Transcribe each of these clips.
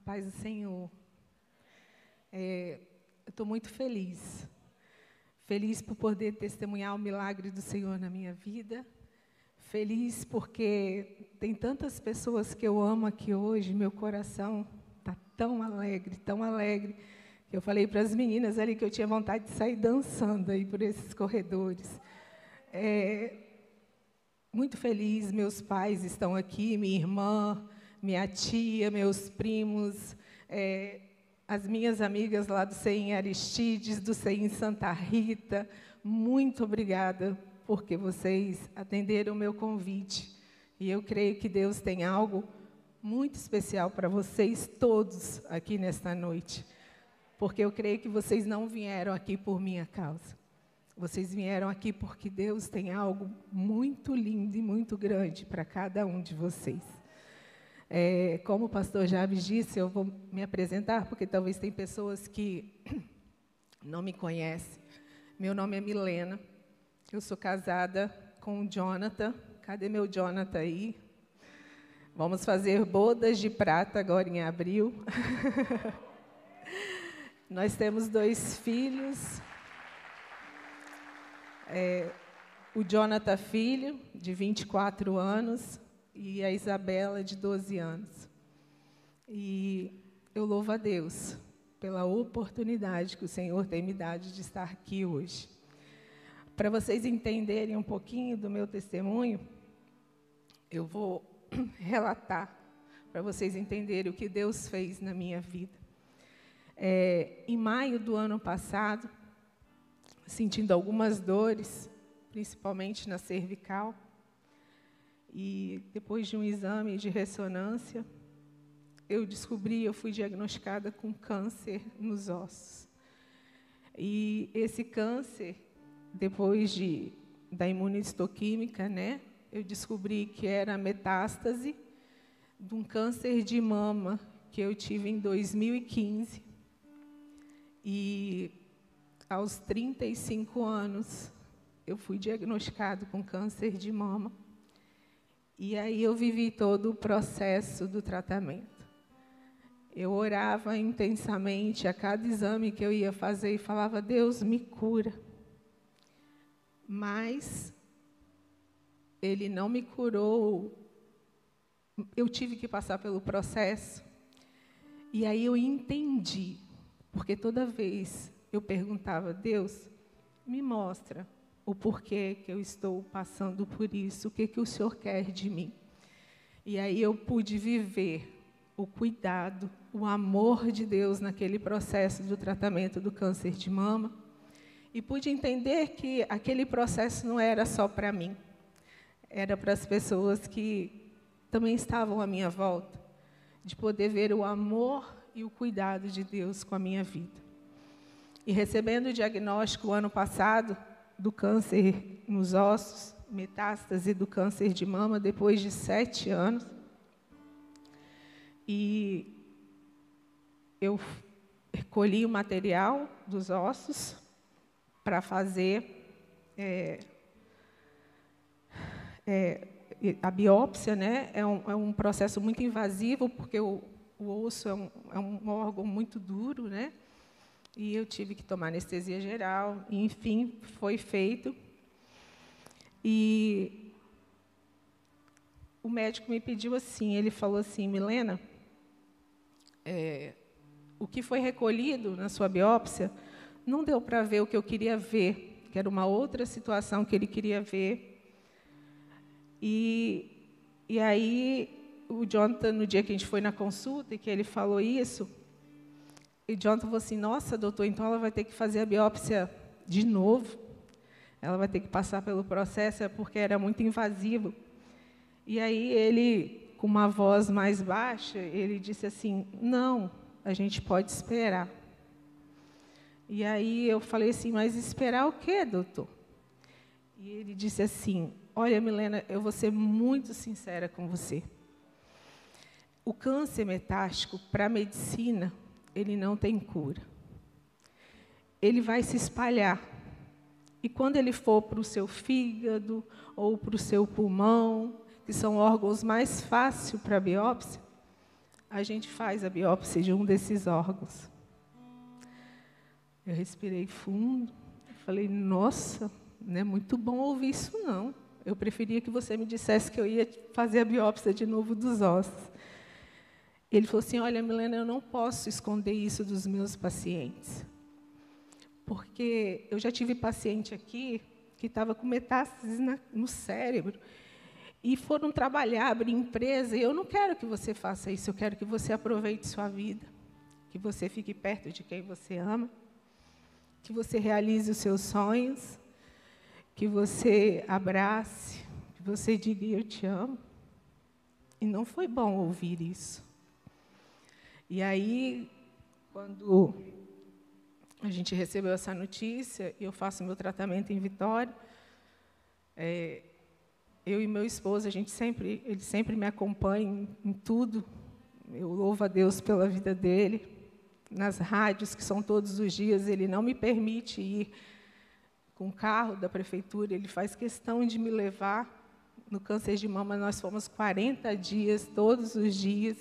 paz do Senhor. Eu estou muito feliz. Feliz por poder testemunhar o milagre do Senhor na minha vida. Feliz porque tem tantas pessoas que eu amo aqui hoje. Meu coração está tão alegre, que eu falei para as meninas ali que eu tinha vontade de sair dançando aí por esses corredores. Muito feliz, meus pais estão aqui, minha irmã, minha tia, meus primos, as minhas amigas lá do CEI em Aristides, do CEI em Santa Rita. Muito obrigada, porque vocês atenderam o meu convite. E eu creio que Deus tem algo muito especial para vocês todos aqui nesta noite. Porque eu creio que vocês não vieram aqui por minha causa. Vocês vieram aqui porque Deus tem algo muito lindo e muito grande para cada um de vocês. Como o pastor Jabes disse, eu vou me apresentar, porque talvez tem pessoas que não me conhecem. Meu nome é Milena, eu sou casada com o Jonathan. Cadê meu Jonathan aí? Vamos fazer bodas de prata agora em abril. Nós temos 2 filhos. O Jonathan, filho, de 24 anos, e a Isabela, de 12 anos. E eu louvo a Deus pela oportunidade que o Senhor tem me dado de estar aqui hoje. Para vocês entenderem um pouquinho do meu testemunho, eu vou relatar, para vocês entenderem o que Deus fez na minha vida. Em maio do ano passado, sentindo algumas dores, principalmente na cervical, e depois de um exame de ressonância, eu fui diagnosticada com câncer nos ossos. E esse câncer, depois da imunistoquímica, eu descobri que era metástase de um câncer de mama que eu tive em 2015. E aos 35 anos, eu fui diagnosticado com câncer de mama. E aí eu vivi todo o processo do tratamento. Eu orava intensamente a cada exame que eu ia fazer e falava: Deus, me cura. Mas Ele não me curou. Eu tive que passar pelo processo. E aí eu entendi, porque toda vez eu perguntava: Deus, me mostra o porquê que eu estou passando por isso, o que o Senhor quer de mim. E aí eu pude viver o cuidado, o amor de Deus naquele processo do tratamento do câncer de mama. E pude entender que aquele processo não era só para mim, era para as pessoas que também estavam à minha volta, de poder ver o amor e o cuidado de Deus com a minha vida. E recebendo o diagnóstico ano passado do câncer nos ossos, metástase do câncer de mama, depois de 7 anos, e eu recolhi o material dos ossos para fazer a biópsia, É um processo muito invasivo, porque o osso é um órgão muito duro, E eu tive que tomar anestesia geral, e, enfim, foi feito. E o médico me pediu assim, ele falou assim: Milena, o que foi recolhido na sua biópsia não deu para ver o que eu queria ver, que era uma outra situação que ele queria ver. E aí, o Jonathan, no dia que a gente foi na consulta, e que ele falou isso, e o Jonathan falou assim: nossa, doutor, então ela vai ter que fazer a biópsia de novo. Ela vai ter que passar pelo processo, porque era muito invasivo. E aí ele, com uma voz mais baixa, ele disse assim: não, a gente pode esperar. E aí eu falei assim: mas esperar o quê, doutor? E ele disse assim: olha, Milena, eu vou ser muito sincera com você. O câncer metástico, para a medicina, ele não tem cura. Ele vai se espalhar. E quando ele for para o seu fígado ou para o seu pulmão, que são órgãos mais fáceis para a biópsia, a gente faz a biópsia de um desses órgãos. Eu respirei fundo, falei, nossa, não é muito bom ouvir isso, não. Eu preferia que você me dissesse que eu ia fazer a biópsia de novo dos ossos. Ele falou assim, olha, Milena, eu não posso esconder isso dos meus pacientes. Porque eu já tive paciente aqui que estava com metástases no cérebro e foram trabalhar, abrir empresa, e eu não quero que você faça isso, eu quero que você aproveite sua vida, que você fique perto de quem você ama, que você realize os seus sonhos, que você abrace, que você diga, eu te amo. E não foi bom ouvir isso. E aí, quando a gente recebeu essa notícia, eu faço meu tratamento em Vitória, eu e meu esposo, ele sempre me acompanha em tudo. Eu louvo a Deus pela vida dele. Nas rádios, que são todos os dias, ele não me permite ir com o carro da prefeitura, ele faz questão de me levar. No câncer de mama, nós fomos 40 dias, todos os dias,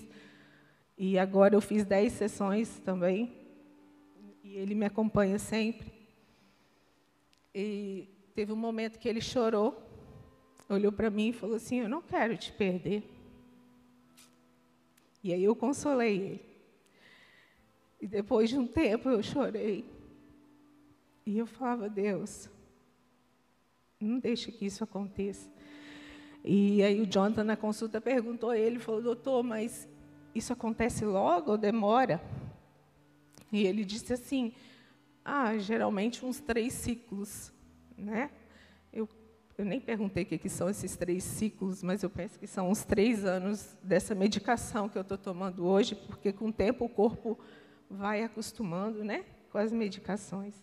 e agora eu fiz 10 sessões também, e ele me acompanha sempre. E teve um momento que ele chorou, olhou para mim e falou assim, eu não quero te perder. E aí eu consolei ele. E depois de um tempo eu chorei. E eu falava, Deus, não deixe que isso aconteça. E aí o Jonathan, na consulta, perguntou a ele, falou, doutor, mas isso acontece logo ou demora? E ele disse assim, geralmente uns 3 ciclos, né? Eu nem perguntei o que são esses 3 ciclos, mas eu penso que são uns 3 anos dessa medicação que eu estou tomando hoje, porque com o tempo o corpo vai acostumando, né, com as medicações.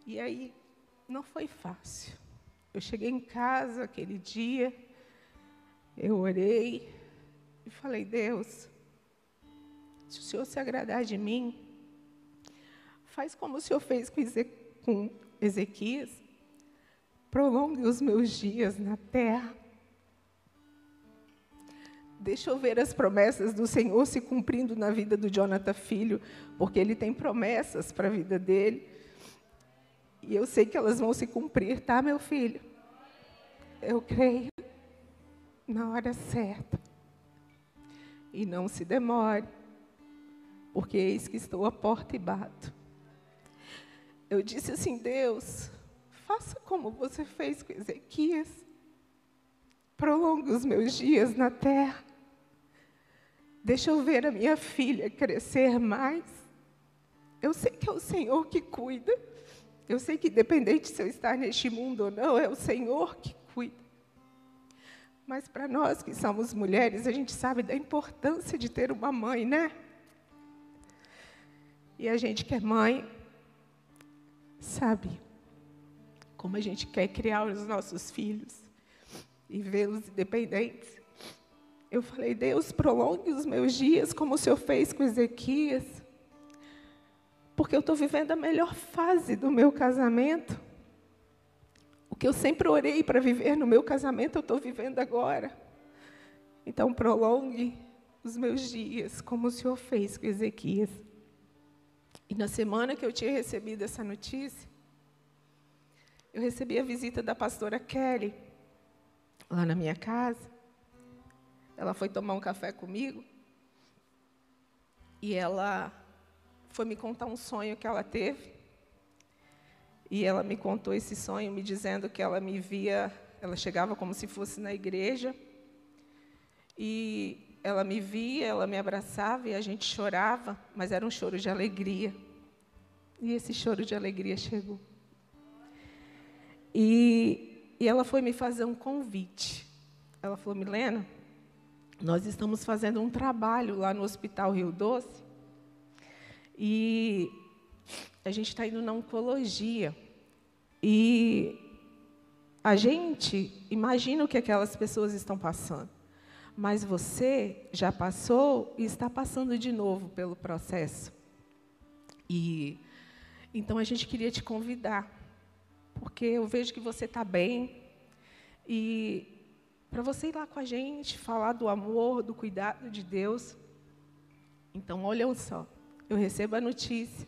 E aí, não foi fácil. Eu cheguei em casa aquele dia, eu orei e falei, Deus, se o Senhor se agradar de mim, faz como o Senhor fez com Ezequias, prolongue os meus dias na terra. Deixa eu ver as promessas do Senhor se cumprindo na vida do Jonathan Filho, porque ele tem promessas para a vida dele. E eu sei que elas vão se cumprir, tá, meu filho? Eu creio na hora certa. E não se demore, porque eis que estou à porta e bato. Eu disse assim, Deus, faça como você fez com Ezequias. Prolongue os meus dias na terra. Deixa eu ver a minha filha crescer mais. Eu sei que é o Senhor que cuida. Eu sei que, independente se eu estar neste mundo ou não, é o Senhor que cuida. Mas para nós que somos mulheres, a gente sabe da importância de ter uma mãe, né? E a gente que é mãe, sabe como a gente quer criar os nossos filhos e vê-los independentes. Eu falei, Deus, prolongue os meus dias como o Senhor fez com Ezequias, porque eu estou vivendo a melhor fase do meu casamento. O que eu sempre orei para viver no meu casamento, eu estou vivendo agora. Então, prolongue os meus dias como o Senhor fez com Ezequias. E na semana que eu tinha recebido essa notícia, eu recebi a visita da pastora Kelly, lá na minha casa. Ela foi tomar um café comigo e ela foi me contar um sonho que ela teve. E ela me contou esse sonho, me dizendo que ela me via, ela chegava como se fosse na igreja, e ela me via, ela me abraçava e a gente chorava, mas era um choro de alegria. E esse choro de alegria chegou. E ela foi me fazer um convite. Ela falou, Milena, nós estamos fazendo um trabalho lá no Hospital Rio Doce e a gente está indo na oncologia. E a gente imagina o que aquelas pessoas estão passando. Mas você já passou e está passando de novo pelo processo. E então a gente queria te convidar, porque eu vejo que você está bem e para você ir lá com a gente, falar do amor, do cuidado de Deus. Então, olha só, eu recebo a notícia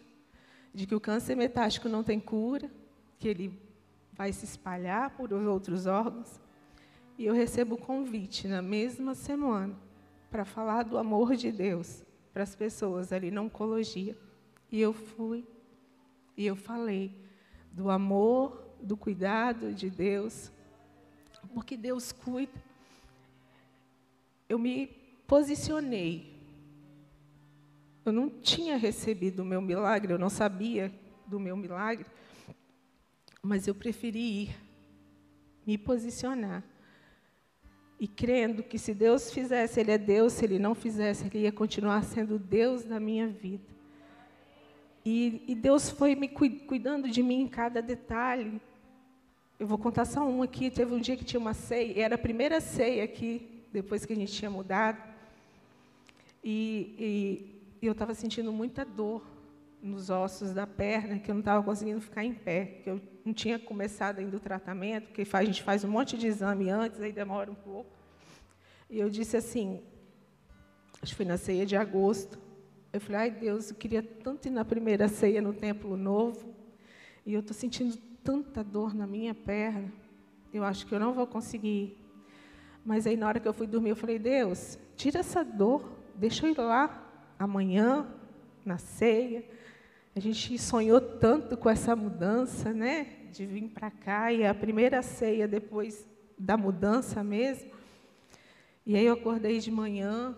de que o câncer metástico não tem cura, que ele vai se espalhar por outros órgãos. E eu recebo o convite na mesma semana para falar do amor de Deus para as pessoas ali na oncologia. E eu fui e eu falei do amor, do cuidado de Deus, porque Deus cuida. Eu me posicionei. Eu não tinha recebido o meu milagre, eu não sabia do meu milagre, mas eu preferi ir, me posicionar. E crendo que se Deus fizesse, Ele é Deus, se Ele não fizesse, Ele ia continuar sendo Deus da minha vida. E Deus foi me cuidando de mim em cada detalhe. Eu vou contar só um aqui. Teve um dia que tinha uma ceia, era a primeira ceia aqui, depois que a gente tinha mudado. E eu estava sentindo muita dor nos ossos da perna, que eu não estava conseguindo ficar em pé, que eu não tinha começado ainda o tratamento, porque a gente faz um monte de exame antes, aí demora um pouco. E eu disse assim, acho que foi na ceia de agosto, eu falei, ai Deus, eu queria tanto ir na primeira ceia no Templo Novo, e eu estou sentindo tanta dor na minha perna, eu acho que eu não vou conseguir ir. Mas aí na hora que eu fui dormir, eu falei, Deus, tira essa dor, deixa eu ir lá amanhã, na ceia. A gente sonhou tanto com essa mudança, né? De vir para cá, e a primeira ceia depois da mudança mesmo. E aí eu acordei de manhã,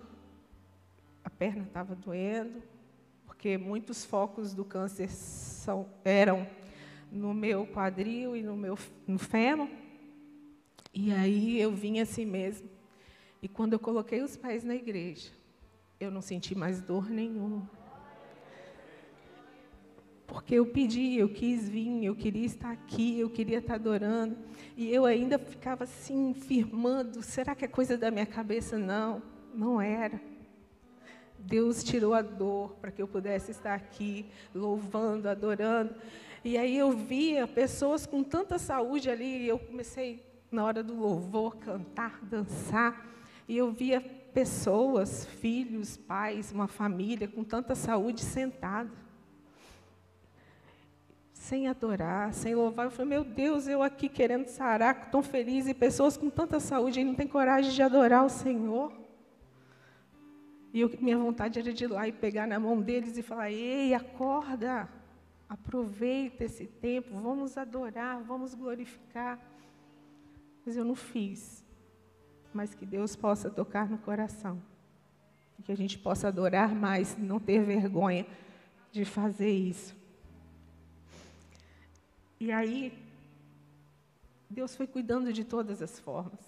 a perna estava doendo, porque muitos focos do câncer eram no meu quadril e no fêmur. E aí eu vim assim mesmo. E quando eu coloquei os pés na igreja, eu não senti mais dor nenhuma. Porque eu pedi, eu quis vir, eu queria estar aqui, eu queria estar adorando. E eu ainda ficava assim, firmando, será que é coisa da minha cabeça? Não, não era. Deus tirou a dor para que eu pudesse estar aqui, louvando, adorando. E aí eu via pessoas com tanta saúde ali, e eu comecei, na hora do louvor, cantar, dançar. E eu via pessoas, filhos, pais, uma família com tanta saúde sentada, sem adorar, sem louvar. Eu falei, meu Deus, eu aqui querendo sarar, tão feliz, e pessoas com tanta saúde e não têm coragem de adorar o Senhor. E minha vontade era de ir lá e pegar na mão deles e falar, ei, acorda, aproveita esse tempo, vamos adorar, vamos glorificar. Mas eu não fiz. Mas que Deus possa tocar no coração. E que a gente possa adorar mais, não ter vergonha de fazer isso. E aí, Deus foi cuidando de todas as formas.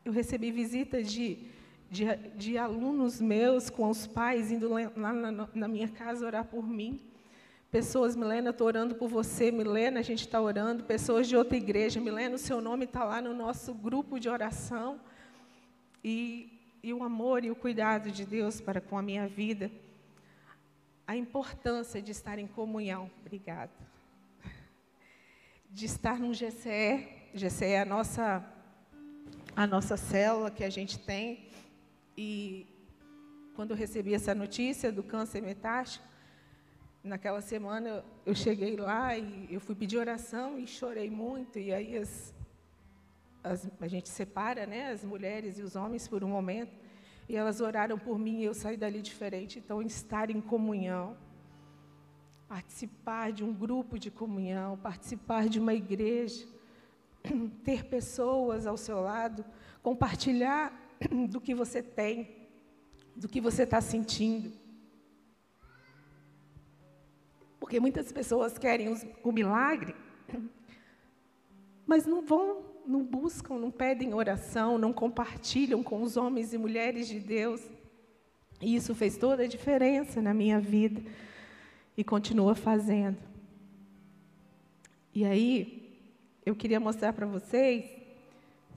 Eu recebi visitas de alunos meus, com os pais, indo lá na minha casa orar por mim. Pessoas, Milena, estou orando por você. Milena, a gente está orando. Pessoas de outra igreja. Milena, o seu nome está lá no nosso grupo de oração. E o amor e o cuidado de Deus para com a minha vida. A importância de estar em comunhão. Obrigada. De estar no GCE. GCE é a nossa célula que a gente tem. E quando eu recebi essa notícia do câncer metástico, naquela semana eu cheguei lá e eu fui pedir oração e chorei muito. E aí a gente separa, né, as mulheres e os homens por um momento. E elas oraram por mim e eu saí dali diferente. Então, estar em comunhão, participar de um grupo de comunhão, participar de uma igreja, ter pessoas ao seu lado, compartilhar do que você tem, do que você está sentindo. Porque muitas pessoas querem o milagre, mas não vão, não buscam, não pedem oração, não compartilham com os homens e mulheres de Deus. E isso fez toda a diferença na minha vida. E continua fazendo. E aí, eu queria mostrar para vocês,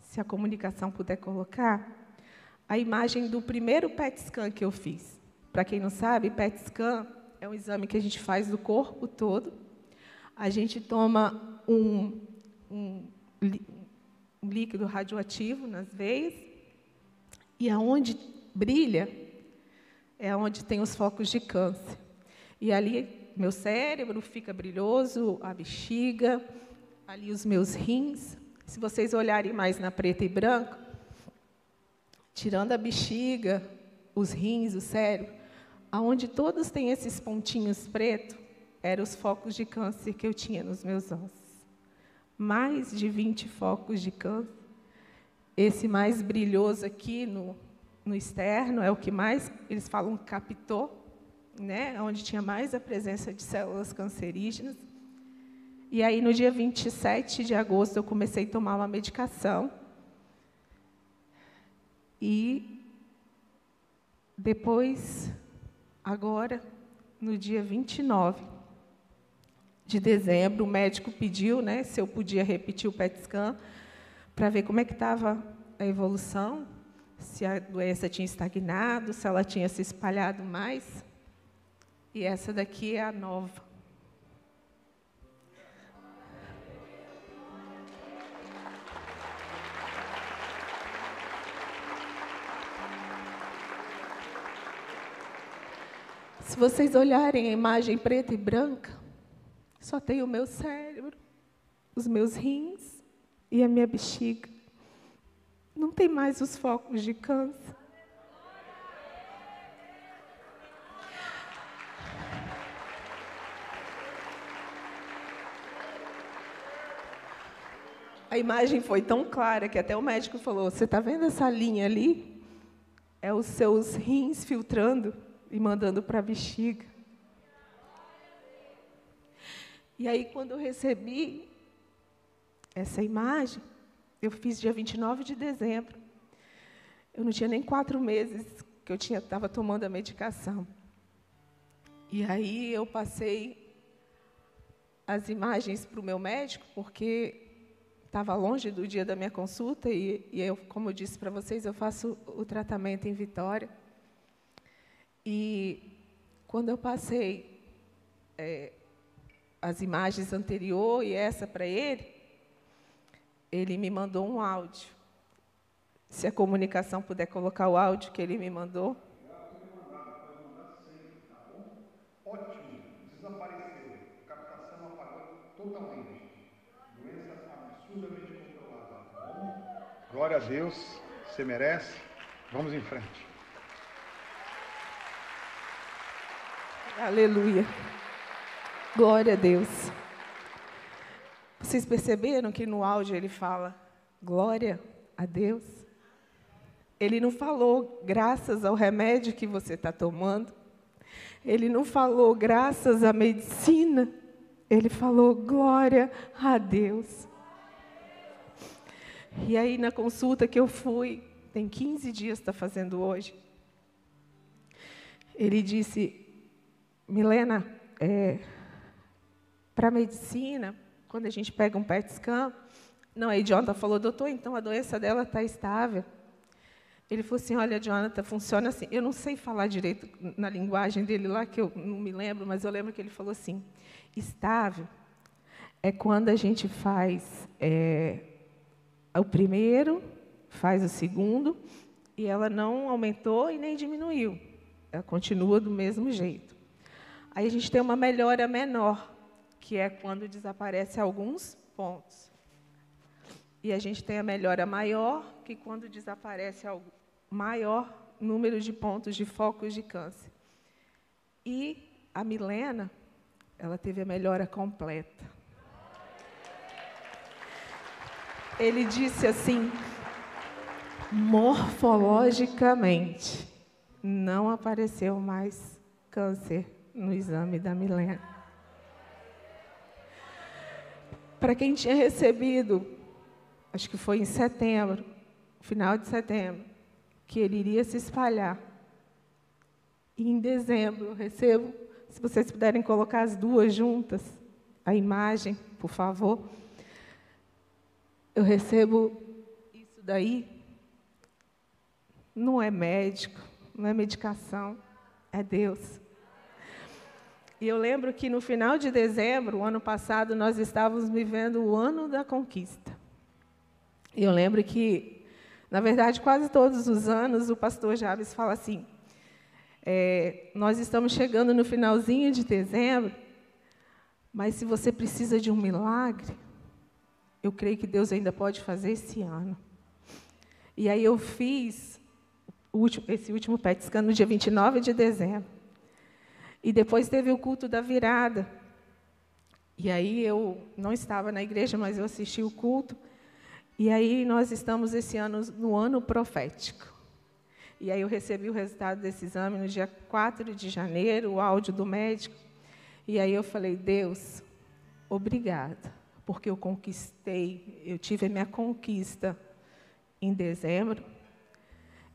se a comunicação puder colocar, a imagem do primeiro PET scan que eu fiz. Para quem não sabe, PET scan é um exame que a gente faz do corpo todo. A gente toma um líquido radioativo nas veias, e aonde brilha é onde tem os focos de câncer. E ali meu cérebro fica brilhoso, a bexiga, ali os meus rins. Se vocês olharem mais na preta e branco, tirando a bexiga, os rins, o cérebro, aonde todos têm esses pontinhos pretos, eram os focos de câncer que eu tinha nos meus ossos. Mais de 20 focos de câncer. Esse mais brilhoso aqui no externo é o que mais, eles falam, captou, né? Onde tinha mais a presença de células cancerígenas. E aí, no dia 27 de agosto, eu comecei a tomar uma medicação. E depois, agora, no dia 29 de dezembro, o médico pediu, né, se eu podia repetir o PET scan para ver como é que estava a evolução, se a doença tinha estagnado, se ela tinha se espalhado mais. E essa daqui é a nova. Se vocês olharem a imagem preta e branca, só tem o meu cérebro, os meus rins e a minha bexiga. Não tem mais os focos de câncer. A imagem foi tão clara que até o médico falou, você está vendo essa linha ali? É os seus rins filtrando e mandando para a bexiga. E aí, quando eu recebi essa imagem, eu fiz dia 29 de dezembro. Eu não tinha nem 4 meses que eu estava tomando a medicação. E aí eu passei as imagens para o meu médico, porque estava longe do dia da minha consulta, e eu, como eu disse para vocês, eu faço o tratamento em Vitória. E quando eu passei as imagens anterior e essa para ele me mandou um áudio. Se a comunicação puder colocar o áudio que ele me mandou. Pode mandar sempre, tá bom? Ótimo, desapareceu. Captação apagou totalmente. Doença absurdamente controlada, tá bom? Glória a Deus, você merece. Vamos em frente. Aleluia. Glória a Deus. Vocês perceberam que no áudio ele fala glória a Deus? Ele não falou graças ao remédio que você está tomando. Ele não falou graças à medicina. Ele falou glória a Deus. E aí, na consulta que eu fui, tem 15 dias, está fazendo hoje, ele disse, Milena, para a medicina, quando a gente pega um PET scan, não, aí Jonathan falou, doutor, então a doença dela está estável. Ele falou assim, olha, Jonathan, funciona assim. Eu não sei falar direito na linguagem dele lá, que eu não me lembro, mas eu lembro que ele falou assim, estável é quando a gente faz o primeiro, faz o segundo, e ela não aumentou e nem diminuiu. Ela continua do mesmo jeito. Aí a gente tem uma melhora menor, que é quando desaparece alguns pontos. E a gente tem a melhora maior, que quando desaparece o maior número de pontos de focos de câncer. E a Milena, ela teve a melhora completa. Ele disse assim, morfologicamente, não apareceu mais câncer no exame da Milena. Para quem tinha recebido, acho que foi em setembro, final de setembro, que ele iria se espalhar. E em dezembro eu recebo, se vocês puderem colocar as duas juntas, a imagem, por favor. Eu recebo isso daí, não é médico, não é medicação, é Deus. E eu lembro que no final de dezembro, o ano passado, nós estávamos vivendo o ano da conquista. Eu lembro que, na verdade, quase todos os anos, o pastor Jabes fala assim, nós estamos chegando no finalzinho de dezembro, mas se você precisa de um milagre, eu creio que Deus ainda pode fazer esse ano. E aí eu fiz esse último PET-scan no dia 29 de dezembro. E depois teve o culto da virada. E aí eu não estava na igreja, mas eu assisti o culto. E aí nós estamos esse ano no ano profético. E aí eu recebi o resultado desse exame no dia 4 de janeiro, o áudio do médico. E aí eu falei, Deus, obrigada, porque eu conquistei, eu tive a minha conquista em dezembro.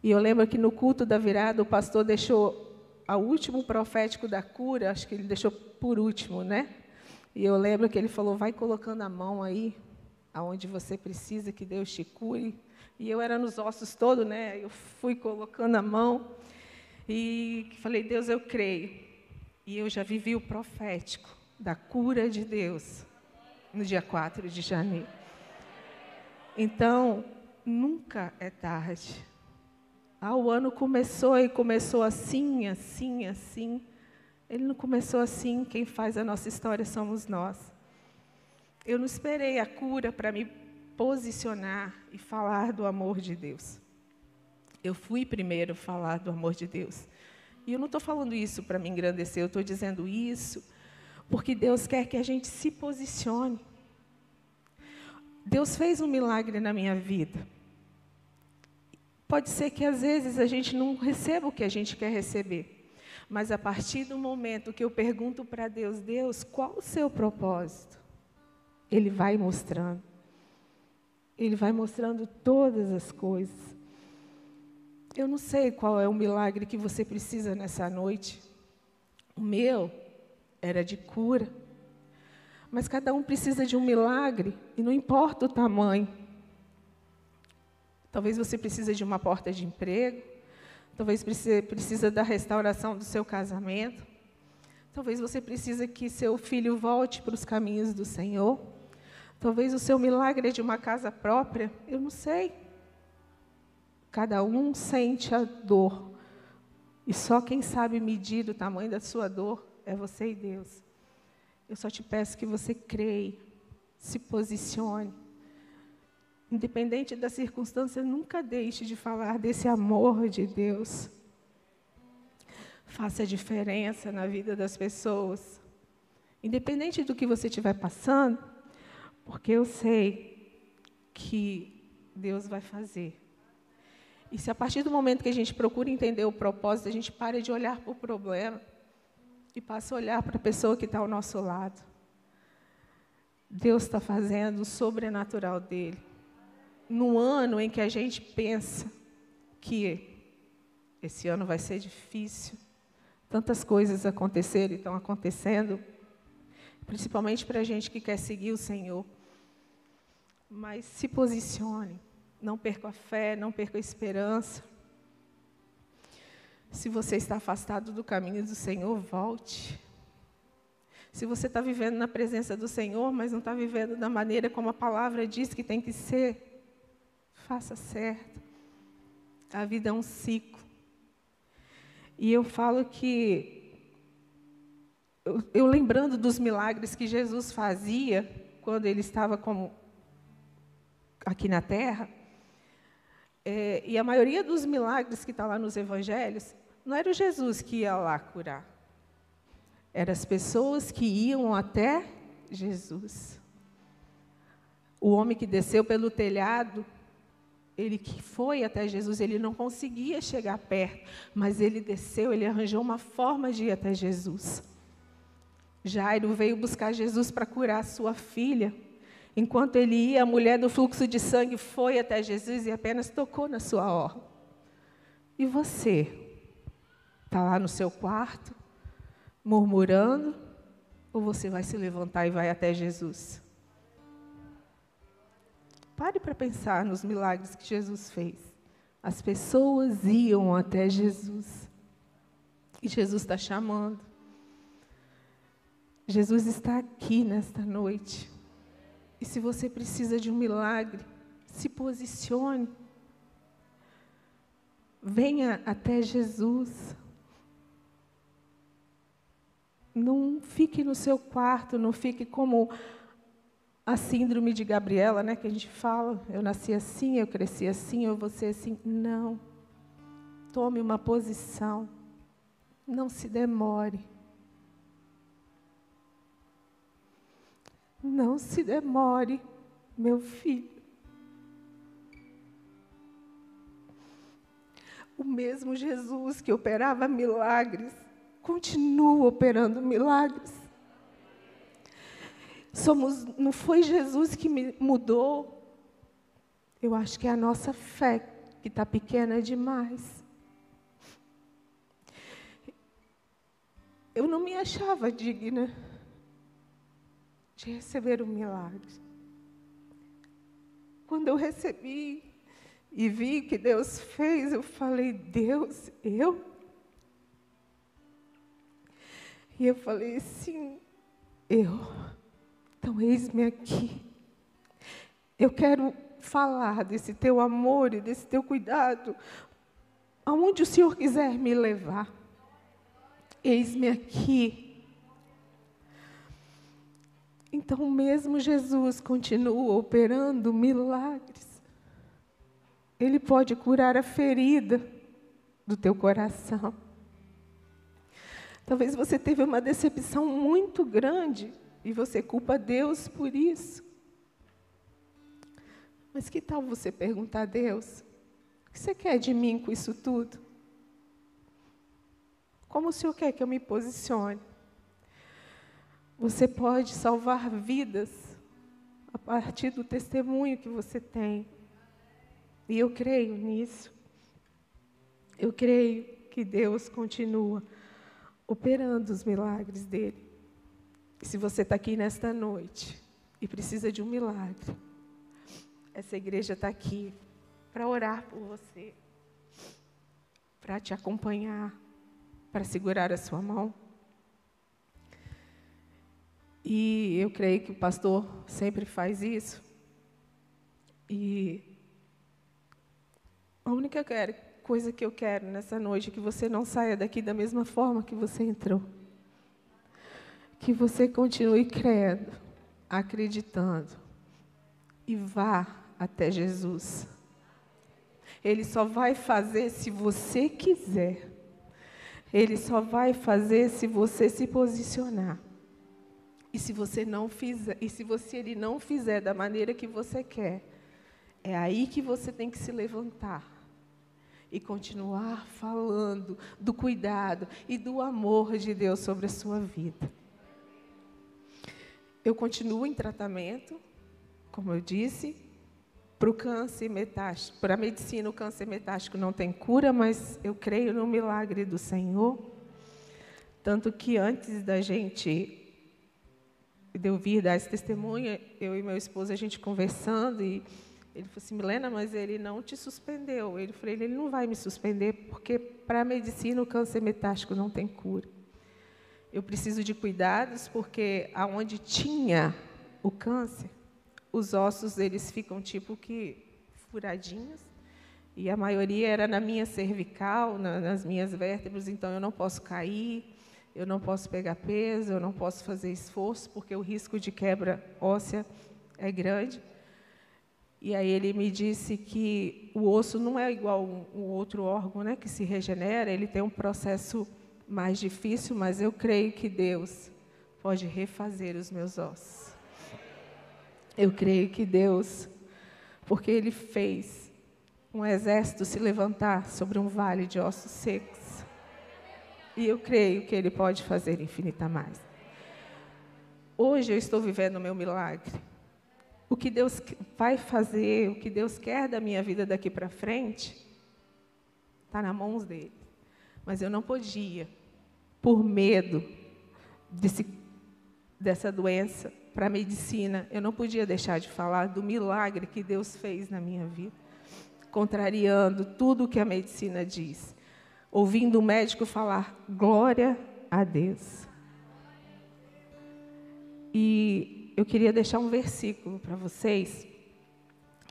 E eu lembro que no culto da virada, o pastor deixou o último profético da cura, acho que ele deixou por último, né? E eu lembro que ele falou, vai colocando a mão aí, aonde você precisa que Deus te cure. E eu era nos ossos todos, né? Eu fui colocando a mão e falei, Deus, eu creio. E eu já vivi o profético da cura de Deus no dia 4 de janeiro. Então, nunca é tarde. O ano começou e começou assim, assim, assim. Ele não começou assim, quem faz a nossa história somos nós. Eu não esperei a cura para me posicionar e falar do amor de Deus. Eu fui primeiro falar do amor de Deus. E eu não estou falando isso para me engrandecer, eu estou dizendo isso porque Deus quer que a gente se posicione. Deus fez um milagre na minha vida. Pode ser que às vezes a gente não receba o que a gente quer receber. Mas a partir do momento que eu pergunto para Deus, Deus, qual o seu propósito? Ele vai mostrando. Ele vai mostrando todas as coisas. Eu não sei qual é o milagre que você precisa nessa noite. O meu era de cura. Mas cada um precisa de um milagre, e não importa o tamanho. Talvez você precise de uma porta de emprego. Talvez você precisa da restauração do seu casamento. Talvez você precise que seu filho volte para os caminhos do Senhor. Talvez o seu milagre é de uma casa própria. Eu não sei. Cada um sente a dor. E só quem sabe medir o tamanho da sua dor é você e Deus. Eu só te peço que você creia, se posicione. Independente da circunstância, nunca deixe de falar desse amor de Deus. Faça a diferença na vida das pessoas. Independente do que você estiver passando, porque eu sei que Deus vai fazer. E se a partir do momento que a gente procura entender o propósito, a gente para de olhar para o problema e passa a olhar para a pessoa que está ao nosso lado. Deus está fazendo o sobrenatural dele. No ano em que a gente pensa que esse ano vai ser difícil, tantas coisas aconteceram e estão acontecendo, principalmente para a gente que quer seguir o Senhor. Mas se posicione, não perca a fé, não perca a esperança. Se você está afastado do caminho do Senhor, volte. Se você está vivendo na presença do Senhor, mas não está vivendo da maneira como a palavra diz que tem que ser, faça certo. A vida é um ciclo. E eu falo que, eu lembrando dos milagres que Jesus fazia, quando ele estava aqui na terra, e a maioria dos milagres que está lá nos evangelhos, não era o Jesus que ia lá curar. Eram as pessoas que iam até Jesus. O homem que desceu pelo telhado, ele que foi até Jesus, ele não conseguia chegar perto, mas ele desceu, ele arranjou uma forma de ir até Jesus. Jairo veio buscar Jesus para curar a sua filha. Enquanto ele ia, a mulher do fluxo de sangue foi até Jesus e apenas tocou na sua orla. E você? Está lá no seu quarto, murmurando, ou você vai se levantar e vai até Jesus? Pare para pensar nos milagres que Jesus fez. As pessoas iam até Jesus. E Jesus está chamando. Jesus está aqui nesta noite. E se você precisa de um milagre, Se posicione. Venha até Jesus. Não fique no seu quarto, não fique como a síndrome de Gabriela, né, que a gente fala, eu nasci assim, eu cresci assim, eu vou ser assim. Não. Tome uma posição. Não se demore. Não se demore, meu filho. O mesmo Jesus que operava milagres, continua operando milagres. Não foi Jesus que me mudou. Eu acho que é a nossa fé que está pequena demais. Eu não me achava digna de receber um milagre. Quando eu recebi e vi o que Deus fez, eu falei, Deus, eu? E eu falei, sim, eu. Então, eis-me aqui. Eu quero falar desse teu amor e desse teu cuidado, aonde o Senhor quiser me levar. Eis-me aqui. Então, mesmo Jesus continua operando milagres. Ele pode curar a ferida do teu coração. Talvez você teve uma decepção muito grande e você culpa Deus por isso. Mas que tal você perguntar a Deus, o que você quer de mim com isso tudo? Como o Senhor quer que eu me posicione? Você pode salvar vidas a partir do testemunho que você tem. E eu creio nisso. Eu creio que Deus continua operando os milagres dele. E se você está aqui nesta noite e precisa de um milagre, essa igreja está aqui para orar por você, para te acompanhar, para segurar a sua mão. E eu creio que o pastor sempre faz isso. E a única coisa que eu quero nessa noite é que você não saia daqui da mesma forma que você entrou. Que você continue crendo, acreditando e vá até Jesus. Ele só vai fazer se você quiser. Ele só vai fazer se você se posicionar. E se você não fizer, e se ele não fizer da maneira que você quer, é aí que você tem que se levantar e continuar falando do cuidado e do amor de Deus sobre a sua vida. Eu continuo em tratamento, como eu disse, para o câncer metástico. Para a medicina, o câncer metástico não tem cura, mas eu creio no milagre do Senhor. Tanto que antes de eu vir dar esse testemunho, eu e meu esposo, a gente conversando, e ele falou assim, Milena, mas ele não te suspendeu. Eu falei, ele não vai me suspender, porque para a medicina o câncer metástico não tem cura. Eu preciso de cuidados, porque aonde tinha o câncer, os ossos, eles ficam tipo que furadinhos, e a maioria era na minha cervical, nas minhas vértebras, então eu não posso cair, eu não posso pegar peso, eu não posso fazer esforço, porque o risco de quebra óssea é grande. E aí ele me disse que o osso não é igual um outro órgão, né, que se regenera, ele tem um processo mais difícil, mas eu creio que Deus pode refazer os meus ossos. Eu creio que Deus, porque Ele fez um exército se levantar sobre um vale de ossos secos. E eu creio que Ele pode fazer infinita mais. Hoje eu estou vivendo o meu milagre. O que Deus vai fazer, o que Deus quer da minha vida daqui para frente, está nas mãos dEle. Mas eu não podia, por medo dessa doença, para a medicina, eu não podia deixar de falar do milagre que Deus fez na minha vida, contrariando tudo o que a medicina diz. Ouvindo o médico falar, glória a Deus. E eu queria deixar um versículo para vocês,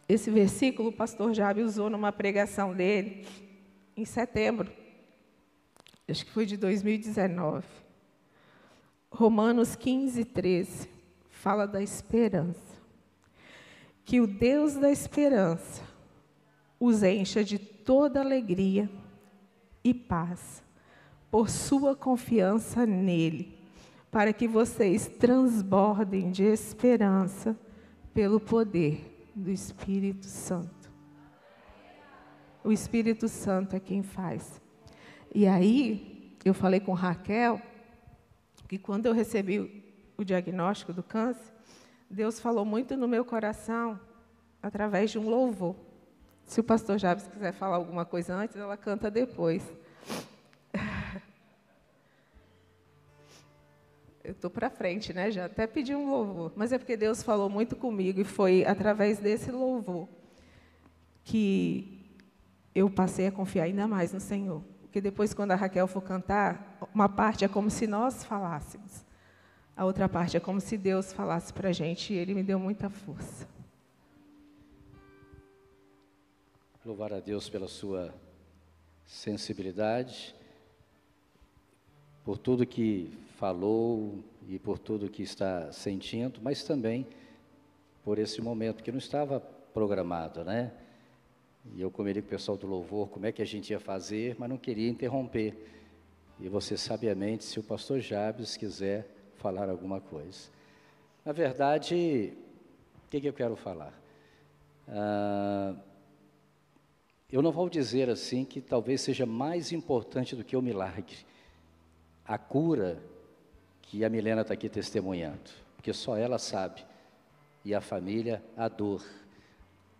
Esse versículo o pastor Jabe usou numa pregação dele em setembro, acho que foi de 2019. Romanos 15, 13, fala da esperança. Que o Deus da esperança os encha de toda alegria e paz, por sua confiança nele, para que vocês transbordem de esperança pelo poder do Espírito Santo. O Espírito Santo é quem faz. E aí, eu falei com Raquel, que quando eu recebi o diagnóstico do câncer, Deus falou muito no meu coração, através de um louvor. Se o pastor Jabes quiser falar alguma coisa antes, ela canta depois. Eu estou para frente, né? Já até pedi um louvor. Mas é porque Deus falou muito comigo e foi através desse louvor que eu passei a confiar ainda mais no Senhor. Porque depois, quando a Raquel for cantar, uma parte é como se nós falássemos. A outra parte é como se Deus falasse para a gente e Ele me deu muita força. Louvar a Deus pela sua sensibilidade, por tudo que falou e por tudo que está sentindo, mas também por esse momento que não estava programado, né? E eu combinei com o pessoal do louvor como é que a gente ia fazer, mas não queria interromper. E você, sabiamente, se o pastor Jabes quiser falar alguma coisa. Na verdade, o que eu quero falar? Eu não vou dizer assim que talvez seja mais importante do que o milagre, a cura que a Milena está aqui testemunhando, porque só ela sabe, e a família, a dor.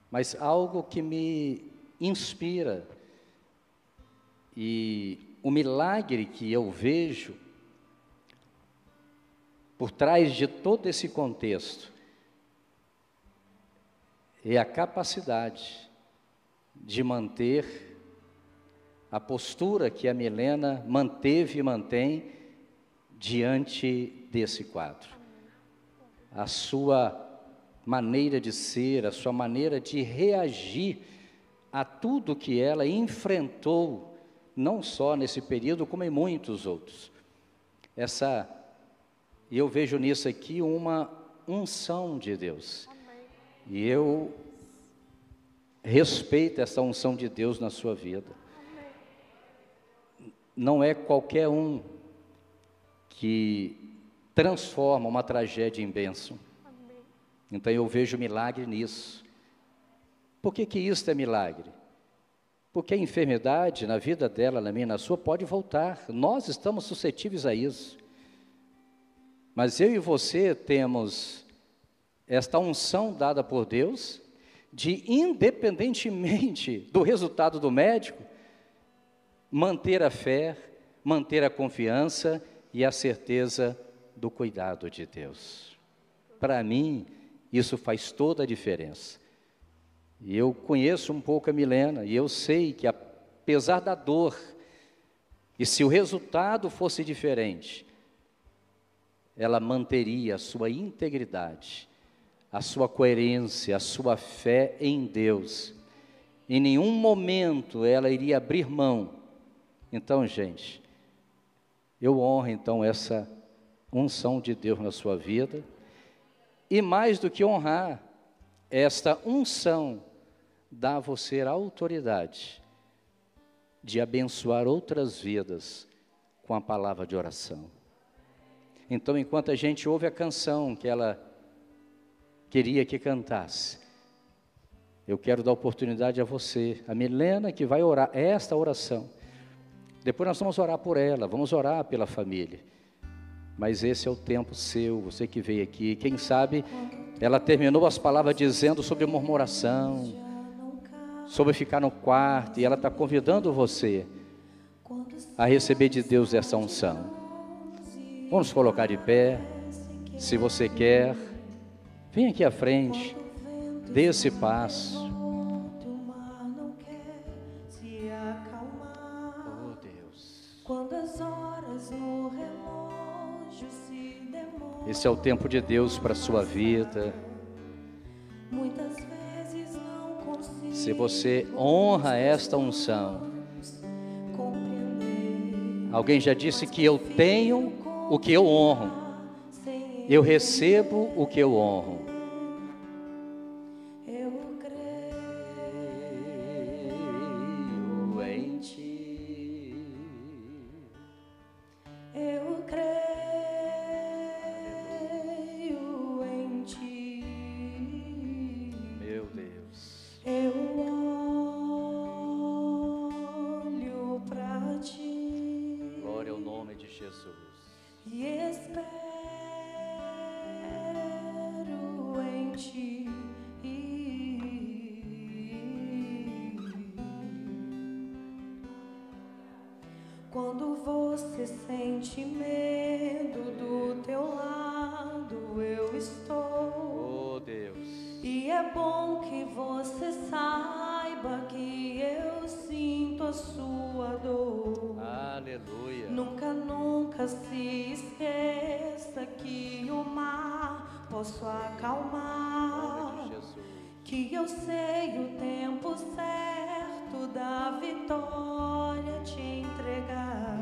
Mas algo que me inspira, e o milagre que eu vejo por trás de todo esse contexto, é a capacidade de manter a postura que a Milena manteve e mantém diante desse quadro. A sua maneira de ser, a sua maneira de reagir a tudo que ela enfrentou, não só nesse período, como em muitos outros. Eu vejo nisso aqui uma unção de Deus. E eu respeito essa unção de Deus na sua vida. Não é qualquer um que transforma uma tragédia em bênção. Então eu vejo milagre nisso. Por que isso é milagre? Porque a enfermidade na vida dela, na minha, na sua, pode voltar. Nós estamos suscetíveis a isso. Mas eu e você temos esta unção dada por Deus, de, independentemente do resultado do médico, manter a fé, manter a confiança e a certeza do cuidado de Deus. Para mim, isso faz toda a diferença. E eu conheço um pouco a Milena, e eu sei que apesar da dor, e se o resultado fosse diferente, ela manteria a sua integridade, a sua coerência, a sua fé em Deus. Em nenhum momento ela iria abrir mão. Então, gente, eu honro então essa unção de Deus na sua vida, e mais do que honrar, esta unção dá a você a autoridade de abençoar outras vidas com a palavra de oração. Então, enquanto a gente ouve a canção que ela queria que cantasse, eu quero dar oportunidade a você, a Milena, que vai orar esta oração. Depois nós vamos orar por ela, vamos orar pela família. Mas esse é o tempo seu, você que veio aqui. Quem sabe ela terminou as palavras dizendo sobre murmuração, sobre ficar no quarto, e ela está convidando você a receber de Deus essa unção. Vamos colocar de pé, se você quer, vem aqui à frente, dê esse passo. Oh Deus, esse é o tempo de Deus para a sua vida. Muitas vezes não Se você honra esta unção, alguém já disse que eu tenho o que eu honro, eu recebo o que eu honro. Eu creio em ti, eu creio em ti, Meu Deus. eu olho pra ti. Glória ao nome de Jesus. E espero em ti. Quando você sente medo, do teu lado eu estou. Oh Deus. E é bom que você saiba que eu sinto a sua dor. Aleluia. Nunca, nunca se esqueça que o mar posso Em acalmar. nome de Jesus. Que eu sei o tempo certo da vitória te entregar.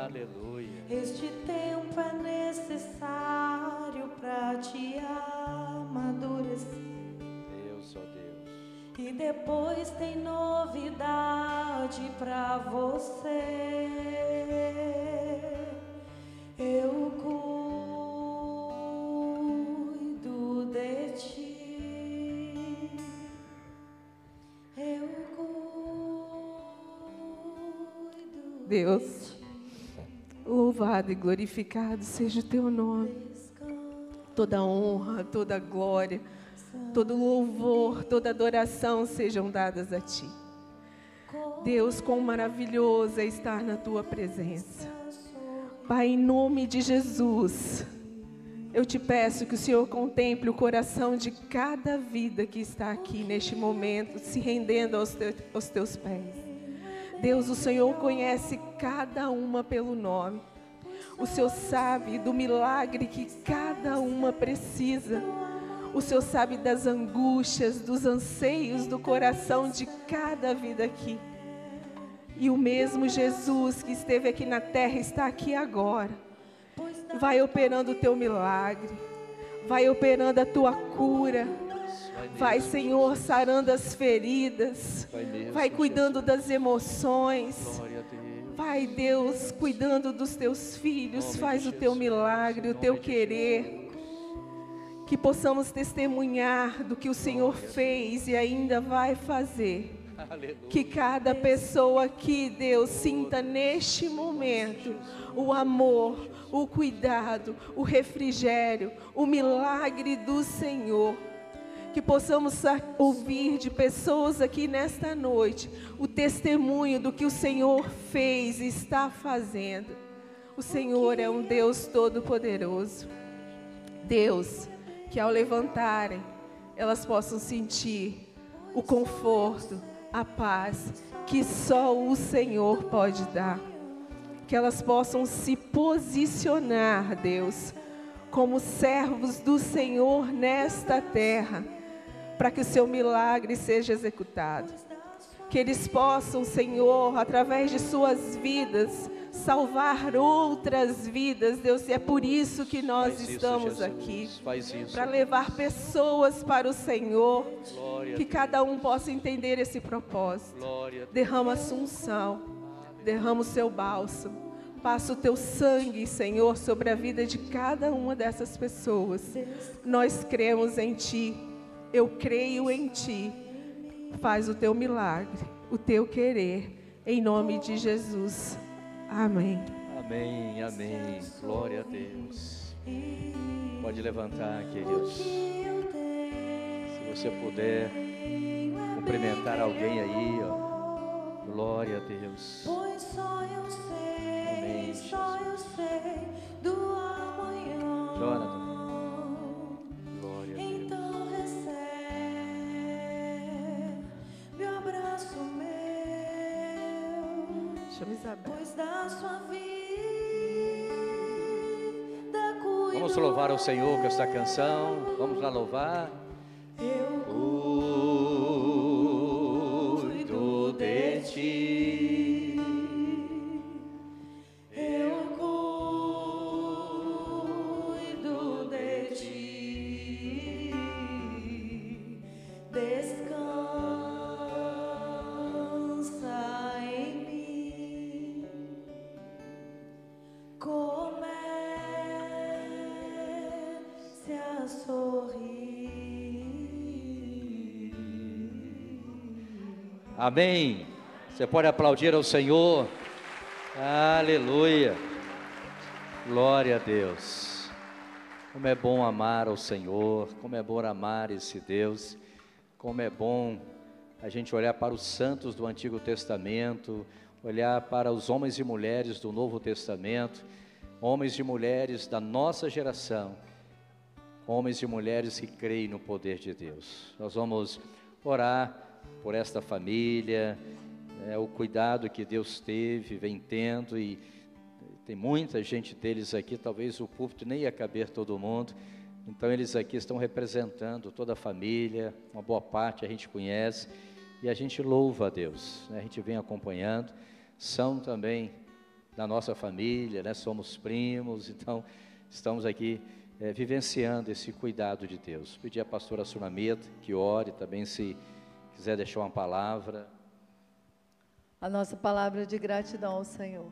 Aleluia. Este tempo é necessário para te amadurecer. Deus, ó Deus. E depois tem novidade pra você. Eu cuido de ti. Eu cuido. Deus, louvado e glorificado seja o teu nome. Toda honra, toda glória, todo louvor, toda adoração sejam dadas a ti. Deus, quão maravilhoso é estar na tua presença. Pai, em nome de Jesus, eu te peço que o Senhor contemple o coração de cada vida que está aqui neste momento, se rendendo aos teus pés. Deus, o Senhor conhece cada uma pelo nome. O Senhor sabe do milagre que cada uma precisa. O Senhor sabe das angústias, dos anseios do coração de cada vida aqui. E o mesmo Jesus que esteve aqui na terra está aqui agora. Vai operando o teu milagre. Vai operando a tua cura. Vai, Senhor, sarando as feridas. Vai cuidando das emoções. Glória a Deus. Vai, Deus, cuidando dos teus filhos. Faz o teu milagre, o teu querer. Que possamos testemunhar do que o Senhor fez e ainda vai fazer. Aleluia. Que cada pessoa aqui, Deus, sinta neste momento o amor, o cuidado, o refrigério, o milagre do Senhor. Que possamos ouvir de pessoas aqui nesta noite o testemunho do que o Senhor fez e está fazendo. O Senhor é um Deus todo-poderoso. Deus, que ao levantarem, elas possam sentir o conforto, a paz que só o Senhor pode dar. Que elas possam se posicionar, Deus, como servos do Senhor nesta terra, para que o seu milagre seja executado. Que eles possam, Senhor, através de suas vidas, salvar outras vidas, Deus, e é por isso que nós estamos aqui, para levar pessoas para o Senhor, que cada um possa entender esse propósito. Derrama a unção, derrama o seu bálsamo, passa o teu sangue, Senhor, sobre a vida de cada uma dessas pessoas. Nós cremos em Ti, eu creio em Ti. Faz o teu milagre, o teu querer, em nome de Jesus. Amém. Amém, amém. Glória a Deus. Pode levantar, queridos. Se você puder cumprimentar alguém aí, ó. Glória a Deus. Pois só eu Amém, sei, só eu sei do amanhã. Jonathan. Glória a Deus. Então recebe o abraço meu, Chama Isabel. pois da sua vida cuido. Vamos louvar ao Senhor com esta canção. Vamos lá louvar. Eu ti. Eu cuido de ti. Descansa em mim. Comece a sorrir. Amém. Você pode aplaudir ao Senhor. Aleluia. Glória a Deus. Como é bom amar ao Senhor, como é bom amar esse Deus, como é bom a gente olhar para os santos do Antigo Testamento, olhar para os homens e mulheres do Novo Testamento, homens e mulheres da nossa geração, homens e mulheres que creem no poder de Deus. Nós vamos orar por esta família, o cuidado que Deus teve, vem tendo, e tem muita gente deles aqui, talvez o púlpito nem ia caber todo mundo, então eles aqui estão representando toda a família, uma boa parte a gente conhece, e a gente louva a Deus, né? A gente vem acompanhando, são também da nossa família, né? Somos primos, então estamos aqui vivenciando esse cuidado de Deus. Pedir à pastora Sunamita que ore também, se quiser deixar uma palavra. A nossa palavra de gratidão ao Senhor.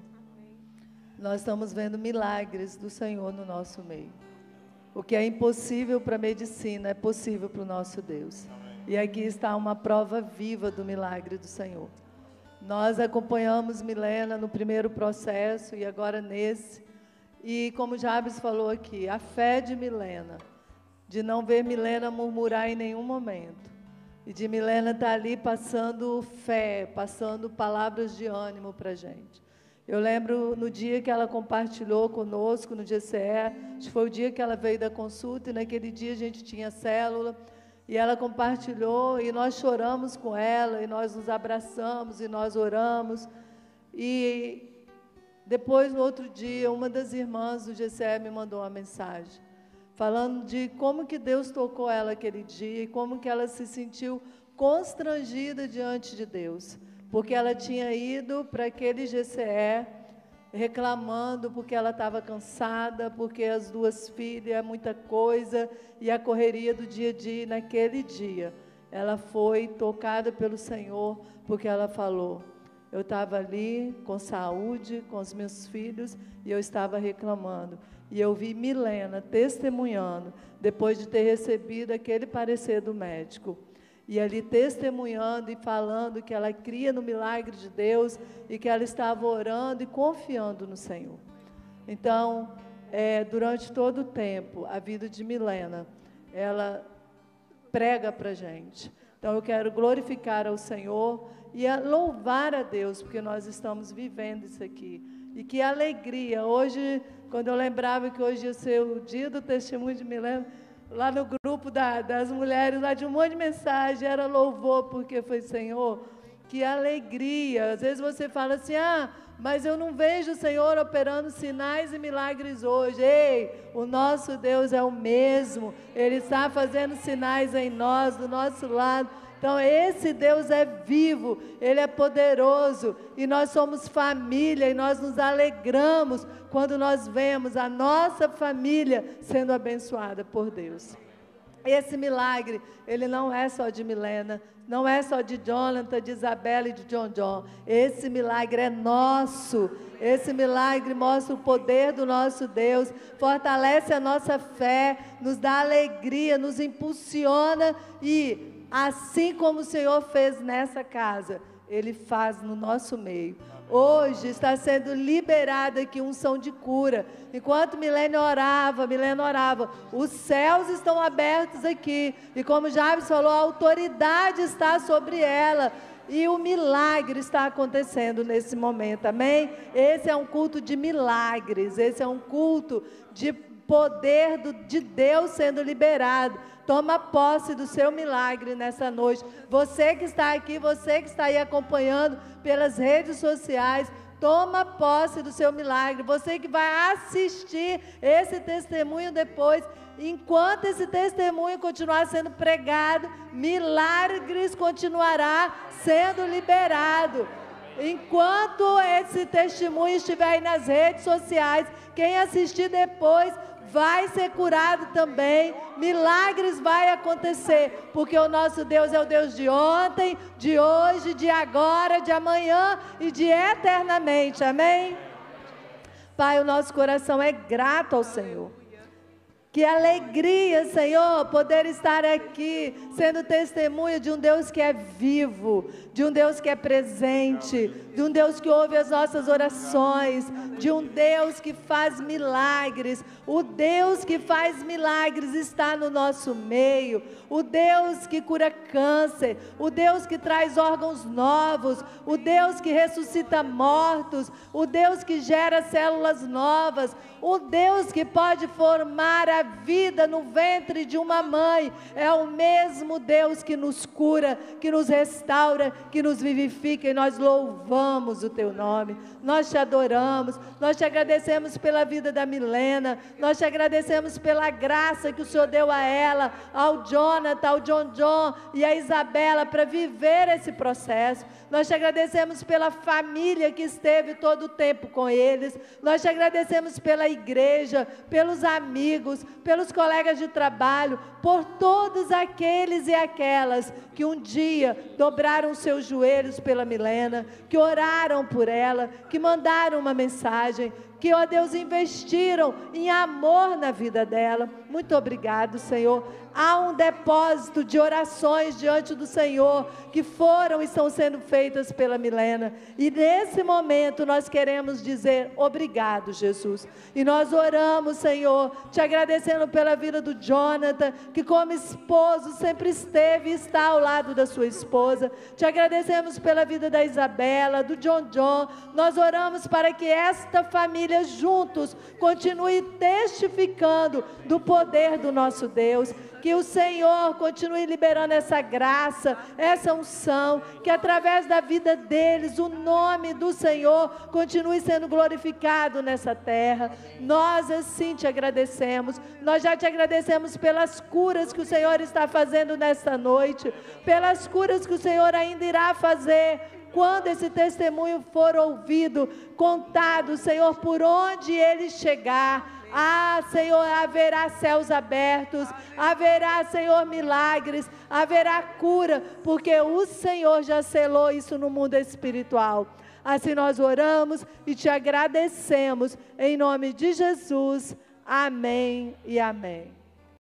Nós estamos vendo milagres do Senhor no nosso meio. O que é impossível para a medicina é possível para o nosso Deus. E aqui está uma prova viva do milagre do Senhor. Nós acompanhamos Milena no primeiro processo e agora nesse. E como Jabes falou aqui, a fé de Milena, de não ver Milena murmurar em nenhum momento. E de Milena estar ali passando fé, passando palavras de ânimo para a gente. Eu lembro no dia que ela compartilhou conosco, no GCE, acho que foi o dia que ela veio da consulta, e naquele dia a gente tinha célula, e ela compartilhou, e nós choramos com ela, e nós nos abraçamos, e nós oramos. E depois, no outro dia, uma das irmãs do GCE me mandou uma mensagem, falando de como que Deus tocou ela aquele dia, e como que ela se sentiu constrangida diante de Deus. Porque ela tinha ido para aquele GCE reclamando porque ela estava cansada, porque as duas filhas, muita coisa, e a correria do dia a dia. Naquele dia, ela foi tocada pelo Senhor, porque ela falou, eu estava ali com saúde, com os meus filhos, e eu estava reclamando. E eu vi Milena testemunhando, depois de ter recebido aquele parecer do médico. E ali testemunhando e falando que ela cria no milagre de Deus e que ela estava orando e confiando no Senhor. Então, durante todo o tempo, a vida de Milena, ela prega para a gente. Então, eu quero glorificar ao Senhor e louvar a Deus, porque nós estamos vivendo isso aqui. E que alegria! Hoje, quando eu lembrava que hoje ia ser o dia do testemunho de Milena, lá no grupo das mulheres, lá de um monte de mensagem, era louvor, porque foi Senhor, que alegria. Às vezes você fala assim, mas eu não vejo o Senhor operando sinais e milagres hoje. Ei, o nosso Deus é o mesmo, Ele está fazendo sinais em nós, do nosso lado. Então esse Deus é vivo, Ele é poderoso, e nós somos família, e nós nos alegramos quando nós vemos a nossa família sendo abençoada por Deus. Esse milagre, ele não é só de Milena, não é só de Jonathan, de Isabela e de John. Esse milagre é nosso. Esse milagre mostra o poder do nosso Deus, fortalece a nossa fé, nos dá alegria, nos impulsiona, e assim como o Senhor fez nessa casa, Ele faz no nosso meio. Hoje está sendo liberada aqui unção de cura. Enquanto Milena orava, os céus estão abertos aqui. E como Jabes falou, a autoridade está sobre ela. E o milagre está acontecendo nesse momento, amém? Esse é um culto de milagres, esse é um culto de poder de Deus sendo liberado. Toma posse do seu milagre nessa noite. Você que está aqui, você que está aí acompanhando pelas redes sociais, toma posse do seu milagre. Você que vai assistir esse testemunho depois, enquanto esse testemunho continuar sendo pregado, milagres continuará sendo liberado. Enquanto esse testemunho estiver aí nas redes sociais, quem assistir depois vai ser curado também. Milagres vai acontecer, porque o nosso Deus é o Deus de ontem, de hoje, de agora, de amanhã e de eternamente. Amém? Pai, o nosso coração é grato ao Senhor. Que alegria, Senhor, poder estar aqui, sendo testemunha de um Deus que é vivo, de um Deus que é presente, de um Deus que ouve as nossas orações, de um Deus que faz milagres. O Deus que faz milagres está no nosso meio. O Deus que cura câncer, o Deus que traz órgãos novos, o Deus que ressuscita mortos, o Deus que gera células novas, o Deus que pode formar a vida no ventre de uma mãe. É o mesmo Deus que nos cura, que nos restaura, que nos vivifica, e nós louvamos o teu nome, nós te adoramos, nós te agradecemos pela vida da Milena, nós te agradecemos pela graça que o Senhor deu a ela, ao Jonathan, ao John e a Isabela para viver esse processo. Nós te agradecemos pela família que esteve todo o tempo com eles, nós te agradecemos pela igreja, pelos amigos, pelos colegas de trabalho, por todos aqueles e aquelas que um dia dobraram seus joelhos pela Milena, que oraram por ela, que mandaram uma mensagem, que, ó Deus, investiram em amor na vida dela. Muito obrigado, Senhor. Há um depósito de orações diante do Senhor, que foram e estão sendo feitas pela Milena, e nesse momento nós queremos dizer obrigado, Jesus, e nós oramos, Senhor, te agradecendo pela vida do Jonathan, que como esposo sempre esteve e está ao lado da sua esposa. Te agradecemos pela vida da Isabela, do John, nós oramos para que esta família juntos continue testificando do poder do nosso Deus, que o Senhor continue liberando essa graça, essa unção, que através da vida deles, o nome do Senhor continue sendo glorificado nessa terra. Nós assim te agradecemos, nós já te agradecemos pelas curas que o Senhor está fazendo nesta noite, pelas curas que o Senhor ainda irá fazer, quando esse testemunho for ouvido, contado, Senhor, por onde ele chegar. Senhor, haverá céus abertos, haverá, Senhor, milagres, haverá cura, porque o Senhor já selou isso no mundo espiritual. Assim nós oramos e te agradecemos, em nome de Jesus. Amém e amém.